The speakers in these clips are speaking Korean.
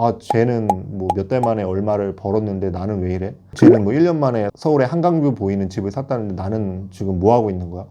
아 쟤는 뭐 몇 달 만에 얼마를 벌었는데 나는 왜 이래? 쟤는 뭐 1년 만에 서울에 한강뷰 보이는 집을 샀다는데 나는 지금 뭐 하고 있는 거야?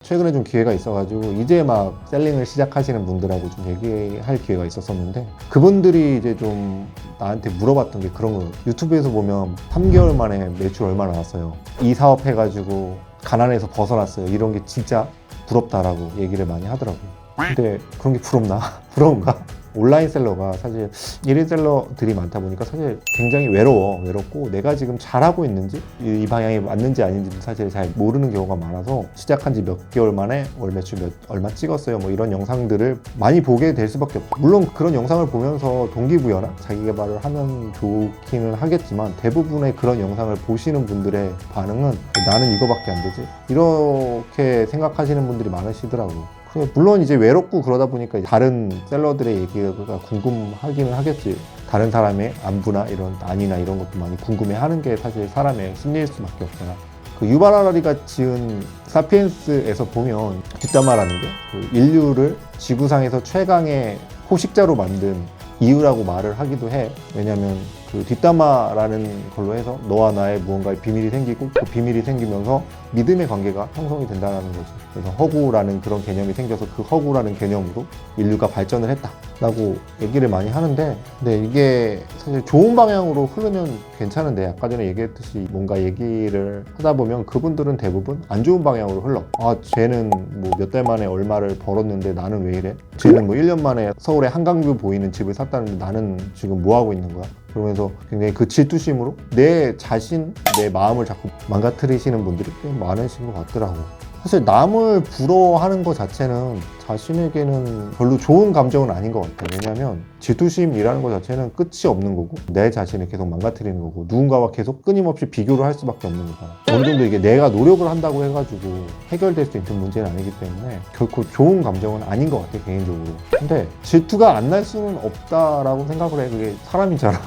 최근에 좀 기회가 있어가지고 이제 막 셀링을 시작하시는 분들하고 좀 얘기할 기회가 있었었는데, 그분들이 이제 좀 나한테 물어봤던 게 그런 거예요. 유튜브에서 보면 3개월 만에 매출 얼마 나왔어요, 이 사업 해가지고 가난에서 벗어났어요, 이런 게 진짜 부럽다라고 얘기를 많이 하더라고요. 근데 그런 게 부럽나? 부러운가? 온라인 셀러가 사실 1인 셀러들이 많다 보니까 사실 굉장히 외롭고 내가 지금 잘하고 있는지 이 방향이 맞는지 아닌지도 사실 잘 모르는 경우가 많아서 시작한 지 몇 개월 만에 월 매출 얼마 찍었어요 뭐 이런 영상들을 많이 보게 될 수밖에 없고, 물론 그런 영상을 보면서 동기부여나 자기개발을 하면 좋기는 하겠지만 대부분의 그런 영상을 보시는 분들의 반응은 나는 이거밖에 안 되지? 이렇게 생각하시는 분들이 많으시더라고요. 물론 이제 외롭고 그러다 보니까 다른 셀러들의 얘기가 궁금하기는 하겠지. 다른 사람의 안부나 이런 안이나 이런 것도 많이 궁금해하는 게 사실 사람의 심리일 수밖에 없잖아. 그 유발 하라리가 지은 사피엔스에서 보면 뒷담화라는 게 그 인류를 지구상에서 최강의 포식자로 만든 이유라고 말을 하기도 해. 왜냐면 그 뒷담화라는 걸로 해서 너와 나의 무언가의 비밀이 생기고 그 비밀이 생기면서 믿음의 관계가 형성이 된다는 거지. 그래서 허구라는 그런 개념이 생겨서 그 허구라는 개념으로 인류가 발전을 했다라고 얘기를 많이 하는데, 근데 이게 사실 좋은 방향으로 흐르면 괜찮은데 아까 전에 얘기했듯이 뭔가 얘기를 하다 보면 그분들은 대부분 안 좋은 방향으로 흘러. 아 쟤는 뭐 몇 달 만에 얼마를 벌었는데 나는 왜 이래? 쟤는 뭐 1년 만에 서울에 한강뷰 보이는 집을 샀다는데 나는 지금 뭐 하고 있는 거야? 그러면서 굉장히 그 질투심으로 내 자신, 내 마음을 자꾸 망가뜨리시는 분들이 꽤 많으신 것 같더라고. 사실 남을 부러워하는 것 자체는 자신에게는 별로 좋은 감정은 아닌 것 같아요. 왜냐하면 질투심이라는 것 자체는 끝이 없는 거고 내 자신을 계속 망가뜨리는 거고 누군가와 계속 끊임없이 비교를 할 수밖에 없는 거잖아. 어느 정도 이게 내가 노력을 한다고 해가지고 해결될 수 있는 문제는 아니기 때문에 결코 좋은 감정은 아닌 것 같아, 개인적으로. 근데 질투가 안 날 수는 없다라고 생각을 해. 그게 사람이잖아.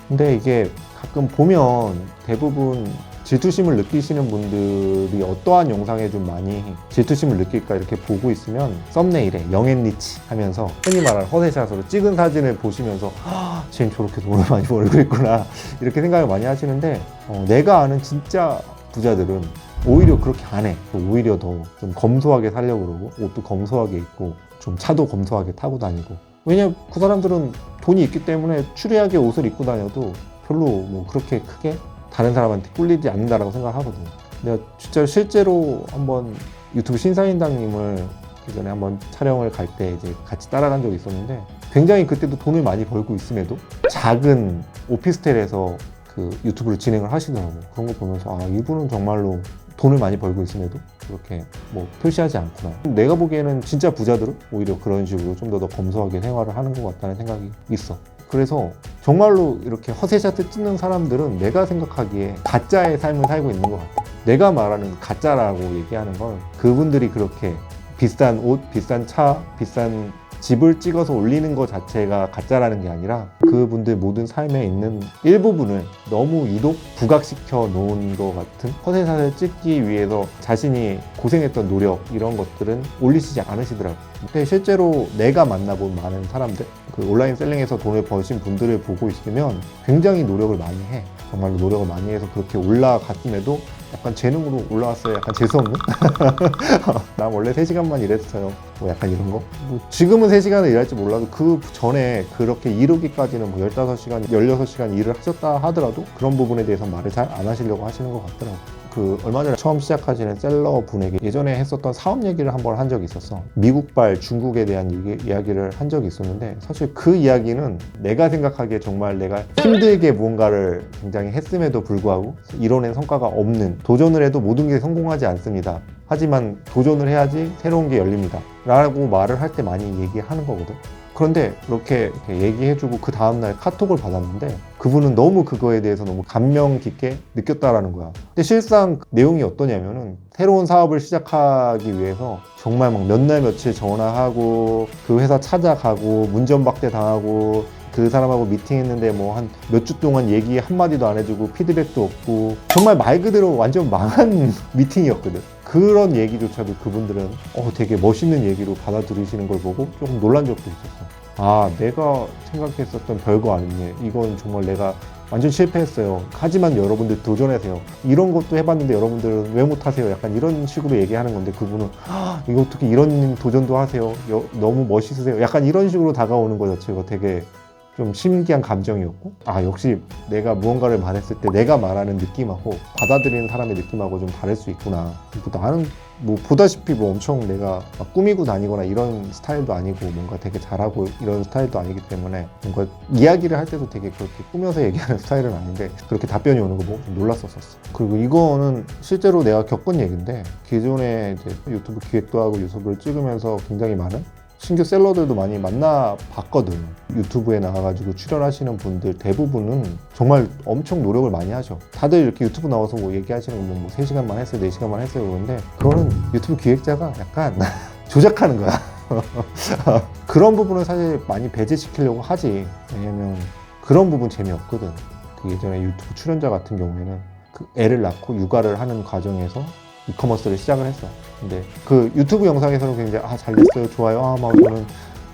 근데 이게 가끔 보면 대부분 질투심을 느끼시는 분들이 어떠한 영상에 좀 많이 질투심을 느낄까 이렇게 보고 있으면 썸네일에 영앤리치 하면서 흔히 말하는 허세샷으로 찍은 사진을 보시면서 쟤는 저렇게 돈을 많이 벌고 있구나 이렇게 생각을 많이 하시는데, 내가 아는 진짜 부자들은 오히려 그렇게 안 해. 오히려 더 좀 검소하게 살려고 그러고 옷도 검소하게 입고 좀 차도 검소하게 타고 다니고. 왜냐면 그 사람들은 돈이 있기 때문에 추리하게 옷을 입고 다녀도 별로 뭐 그렇게 크게 다른 사람한테 꿀리지 않는다라고 생각하거든요. 내가 진짜 실제로 한번 유튜브 신사임당님을 예전에 한번 촬영을 갈 때 이제 같이 따라간 적이 있었는데, 굉장히 그때도 돈을 많이 벌고 있음에도 작은 오피스텔에서 그 유튜브를 진행을 하시더라고요. 그런 거 보면서 아, 이분은 정말로 돈을 많이 벌고 있음에도 그렇게 뭐 표시하지 않구나. 내가 보기에는 진짜 부자들은 오히려 그런 식으로 좀 더 검소하게 생활을 하는 것 같다는 생각이 있어. 그래서 정말로 이렇게 허세샷을 찍는 사람들은 내가 생각하기에 가짜의 삶을 살고 있는 것 같아. 내가 말하는 가짜라고 얘기하는 건 그분들이 그렇게 비싼 옷, 비싼 차, 비싼 집을 찍어서 올리는 것 자체가 가짜라는 게 아니라 그분들 모든 삶에 있는 일부분을 너무 유독 부각시켜 놓은 것 같은 허세샷을 찍기 위해서 자신이 고생했던 노력 이런 것들은 올리시지 않으시더라고요. 근데 실제로 내가 만나본 많은 사람들, 그 온라인 셀링에서 돈을 버신 분들을 보고 있으면 굉장히 노력을 많이 해. 정말로 노력을 많이 해서 그렇게 올라갔음에도 약간 재능으로 올라왔어요. 약간 재수없는? 난 원래 3시간만 일했어요. 뭐 약간 이런 거? 뭐 지금은 3시간을 일할지 몰라도 그 전에 그렇게 이루기까지는 뭐 15시간, 16시간 일을 하셨다 하더라도 그런 부분에 대해서 말을 잘 안 하시려고 하시는 것 같더라고요. 그 얼마 전에 처음 시작하시는 셀러 분에게 예전에 했었던 사업 얘기를 한번 한 적이 있었어. 미국발 중국에 대한 이야기를 한 적이 있었는데, 사실 그 이야기는 내가 생각하기에 정말 내가 힘들게 무언가를 굉장히 했음에도 불구하고 이뤄낸 성과가 없는, 도전을 해도 모든 게 성공하지 않습니다. 하지만 도전을 해야지 새로운 게 열립니다 라고 말을 할 때 많이 얘기하는 거거든. 그런데 그렇게 얘기해주고 그 다음날 카톡을 받았는데 그분은 너무 그거에 대해서 너무 감명 깊게 느꼈다라는 거야. 근데 실상 내용이 어떠냐면은 새로운 사업을 시작하기 위해서 정말 막 몇 날 며칠 전화하고 그 회사 찾아가고 문전박대 당하고 그 사람하고 미팅했는데 뭐 한 몇 주 동안 얘기 한마디도 안 해주고 피드백도 없고 정말 말 그대로 완전 망한 미팅이었거든. 그런 얘기조차도 그분들은 되게 멋있는 얘기로 받아들이시는 걸 보고 조금 놀란 적도 있었어. 아, 내가 생각했었던 별거 아니네. 이건 정말 내가 완전 실패했어요. 하지만 여러분들 도전하세요. 이런 것도 해봤는데 여러분들은 왜 못하세요? 약간 이런 식으로 얘기하는 건데 그분은 이거 어떻게 이런 도전도 하세요? 너무 멋있으세요? 약간 이런 식으로 다가오는 거 자체가 되게 좀 신기한 감정이었고, 아, 역시 내가 무언가를 말했을 때 내가 말하는 느낌하고 받아들이는 사람의 느낌하고 좀 다를 수 있구나. 나는 뭐 보다시피 뭐 엄청 내가 막 꾸미고 다니거나 이런 스타일도 아니고 뭔가 되게 잘하고 이런 스타일도 아니기 때문에 뭔가 이야기를 할 때도 되게 그렇게 꾸며서 얘기하는 스타일은 아닌데 그렇게 답변이 오는 거 보고 좀 놀랐었어. 그리고 이거는 실제로 내가 겪은 얘기인데, 기존에 이제 유튜브 기획도 하고 유튜브를 찍으면서 굉장히 많은 신규 셀러들도 많이 만나봤거든. 유튜브에 나와가지고 출연하시는 분들 대부분은 정말 엄청 노력을 많이 하셔. 다들 이렇게 유튜브 나와서 뭐 얘기하시는 거 뭐 3시간만 했어요, 4시간만 했어요 그러는데, 그거는 유튜브 기획자가 약간 조작하는 거야. 그런 부분은 사실 많이 배제시키려고 하지. 왜냐면 그런 부분 재미없거든. 그 예전에 유튜브 출연자 같은 경우에는 그 애를 낳고 육아를 하는 과정에서 이커머스를 시작을 했어. 근데 그 유튜브 영상에서는 굉장히 잘 됐어요, 좋아요, 막 저는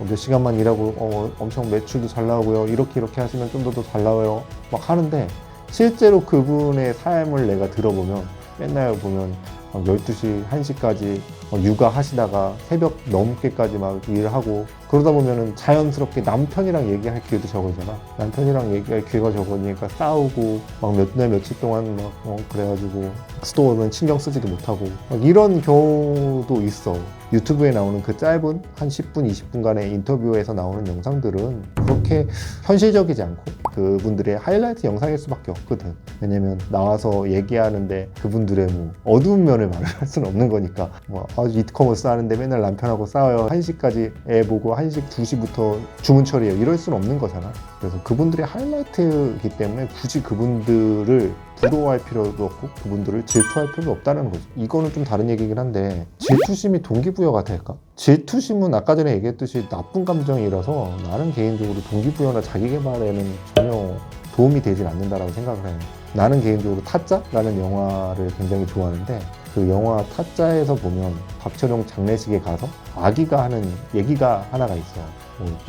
몇 시간만 일하고 엄청 매출도 잘 나오고요, 이렇게 하시면 좀 더 잘 나와요 막 하는데, 실제로 그분의 삶을 내가 들어보면 맨날 보면 12시, 1시까지 육아하시다가 새벽 넘게까지 막 일하고, 그러다 보면은 자연스럽게 남편이랑 얘기할 기회도 적어지잖아. 남편이랑 얘기할 기회가 적으니까 싸우고 막 몇 날 며칠 동안 막 그래가지고 스토어는 신경 쓰지도 못하고 막 이런 경우도 있어. 유튜브에 나오는 그 짧은 한 10분, 20분간의 인터뷰에서 나오는 영상들은 그렇게 현실적이지 않고 그분들의 하이라이트 영상일 수밖에 없거든. 왜냐면 나와서 얘기하는데 그분들의 뭐 어두운 면을 말을 할 수는 없는 거니까, 뭐 이커머스 하는데 맨날 남편하고 싸워요, 1시까지 애 보고 1시, 2시부터 주문 처리해요, 이럴 수는 없는 거잖아. 그래서 그분들의 하이라이트이기 때문에 굳이 그분들을 부러워할 필요도 없고 그분들을 질투할 필요도 없다는 거죠. 이거는 좀 다른 얘기긴 한데, 질투심이 동기부여가 될까? 질투심은 아까 전에 얘기했듯이 나쁜 감정이라서 나는 개인적으로 동기부여나 자기계발에는 전혀 도움이 되진 않는다라고 생각을 해요. 나는 개인적으로 타짜라는 영화를 굉장히 좋아하는데, 그 영화 타짜에서 보면 박철용 장례식에 가서 아기가 하는 얘기가 하나가 있어.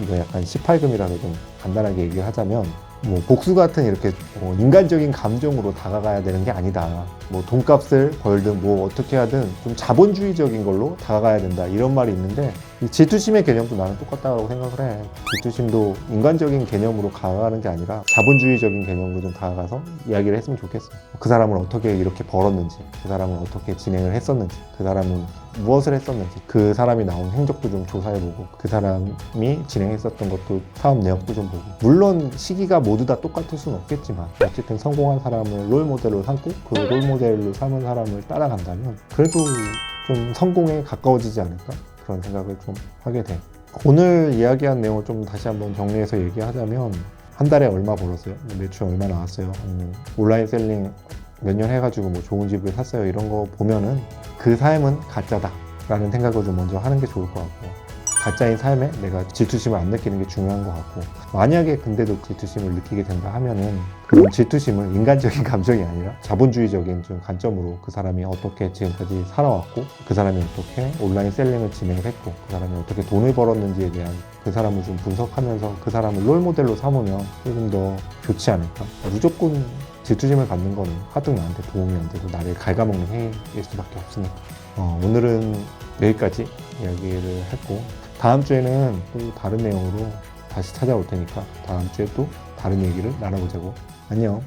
이거 약간 18금이라서 좀 간단하게 얘기를 하자면, 뭐 복수 같은 이렇게 인간적인 감정으로 다가가야 되는 게 아니다. 뭐 돈값을 벌든 뭐 어떻게 하든 좀 자본주의적인 걸로 다가가야 된다, 이런 말이 있는데, 이 질투심의 개념도 나는 똑같다고 생각을 해. 질투심도 인간적인 개념으로 다가가는 게 아니라 자본주의적인 개념으로 좀 다가가서 이야기를 했으면 좋겠어. 그 사람은 어떻게 이렇게 벌었는지, 그 사람은 어떻게 진행을 했었는지, 그 사람은 무엇을 했었는지, 그 사람이 나온 행적도 좀 조사해보고, 그 사람이 진행했었던 것도 사업 내역도 좀 보고. 물론 시기가 모두 다 똑같을 수는 없겠지만 어쨌든 성공한 사람을 롤모델로 삼고 그 롤모델로 삼은 사람을 따라간다면 그래도 좀 성공에 가까워지지 않을까, 그런 생각을 좀 하게 돼. 오늘 이야기한 내용을 좀 다시 한번 정리해서 얘기하자면, 한 달에 얼마 벌었어요? 매출 얼마 나왔어요? 온라인 셀링 몇 년 해가지고 뭐 좋은 집을 샀어요, 이런 거 보면은 그 삶은 가짜다 라는 생각을 좀 먼저 하는 게 좋을 것 같고, 가짜인 삶에 내가 질투심을 안 느끼는 게 중요한 것 같고, 만약에 근데도 질투심을 느끼게 된다 하면은 그런 질투심은 인간적인 감정이 아니라 자본주의적인 좀 관점으로 그 사람이 어떻게 지금까지 살아왔고, 그 사람이 어떻게 온라인 셀링을 진행을 했고, 그 사람이 어떻게 돈을 벌었는지에 대한 그 사람을 좀 분석하면서 그 사람을 롤모델로 삼으면 조금 더 좋지 않을까. 무조건 질투심을 갖는 거는 하등 나한테 도움이 안 되고 나를 갉아먹는 행위일 수밖에 없으니까. 오늘은 여기까지 이야기를 했고, 다음 주에는 또 다른 내용으로 다시 찾아올 테니까 다음 주에 또 다른 얘기를 나눠보자고. 안녕.